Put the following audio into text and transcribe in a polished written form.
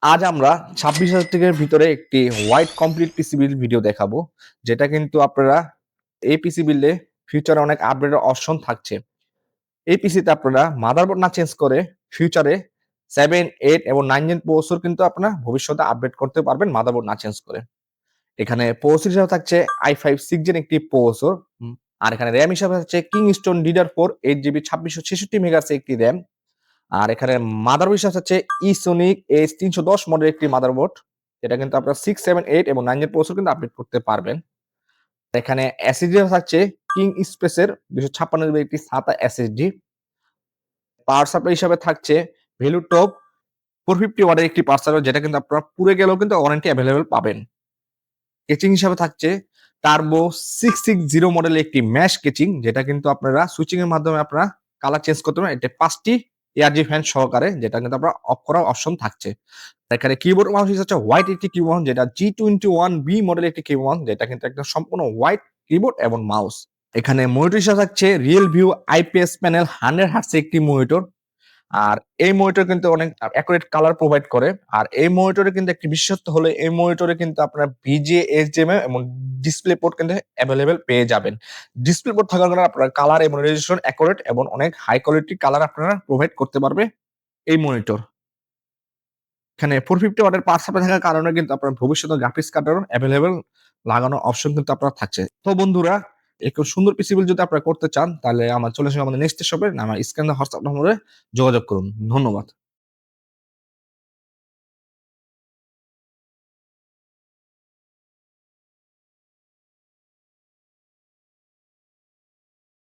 আজ আমরা 26,000 টাকার ভিতরে একটি white complete PC build video দেখাবো, যেটা কিন্তু আপনারা এই পিসি বিল্ডে ফিউচারে অনেক আপডেটের অপশন থাকছে। এই পিসিতে আপনারা মাদারবোর্ড না চেঞ্জ করে ফিউচারে 7, 8 এবং 9 জেন প্রসেসর কিন্তু আপনারা ভবিষ্যতে আপডেট করতে পারবেন মাদারবোর্ড না চেঞ্জ করে। এখানে প্রসেসর হিসাবে থাকছে i5 6 জেন একটি প্রসেসর, আর এখানে র্যাম হিসাবে থাকছে কিংস্টোন DDR4 8GB 2666 মেগাহার্টজ একটি র্যাম। আর এখানে মাদারবোর্ড হিসাবে হচ্ছে ইসোনিক S310 মডেল একটি মাদারবোর্ড, এটা কিন্তু আপনারা 6, 7, 8 এবং 9 এর প্রসেসর কিন্তু আপডেট করতে পারবেন। এখানে এসএসডি থাকছে কিং স্পেসের 256 জিবি একটি SATA এসএসডি। পাওয়ার সাপ্লাই হিসাবে থাকছে ভ্যালুটপ 450 ওয়াটের একটি পাওয়ার সাপ্লাই, যেটা কিন্তু আপনারা পুড়ে গেলেও কিন্তু ওয়ারেন্টি অ্যাভেলেবল পাবেন। কেচিং হিসাবে থাকছে টার্বো 660 মডেলের একটি ম্যাশ কেচিং, যেটা কিন্তু আপনারা সুইচিং এর মাধ্যমে আপনারা কালার চেঞ্জ করতে পারবেন। এটা 5টি এআরজি ফ্যান সহকারে, যেটা কিন্তু আপনারা অফ করার অপশন থাকছে। এখানে কিবোর্ড মাউস হচ্ছে হোয়াইট একটি কিবোর্ড, যেটা G21B মডেলের একটি কিবোর্ড, যেটা কিন্তু একদম সম্পূর্ণ হোয়াইট কিবোর্ড এবং মাউস। এখানে মনিটর হিসেবে থাকছে real view IPS panel 100 hertz একটি মনিটর। আর এই মনিটর কিন্তু অনেক অ্যাকুরেট কালার প্রোভাইড করে। আর এই মনিটরে কিন্তু একটি বিশেষত্ব হলো এই মনিটরে কিন্তু আপনারা VGA HDMI এবং ডিসপ্লে পোর্ট কিন্তু অ্যাভেলেবেল পেয়ে যাবেন। ডিসপ্লে পোর্ট থাকার কারণে আপনার কালার এবং রেজোলিউশন অ্যাকুরেট এবং অনেক হাই কোয়ালিটি কালার আপনারা প্রোভাইড করতে পারবে এই মনিটর। এখানে 450 ওয়াটের পাওয়ার সাপ্লাই থাকার কারণে কিন্তু আপনার ভবিষ্যতে গ্রাফিক্স কার্ডেরও অ্যাভেলেবল লাগানোর অপশন কিন্তু আপনার থাকছে। তো বন্ধুরা, একটু সুন্দর পিসি বিল্ড যদি আপনারা করতে চান, তাহলে আমার চলে আসুন আমাদের নেক্সট শপে, আমার স্ক্রিনে হোয়াটসঅ্যাপ নম্বরে যোগাযোগ করুন। ধন্যবাদ।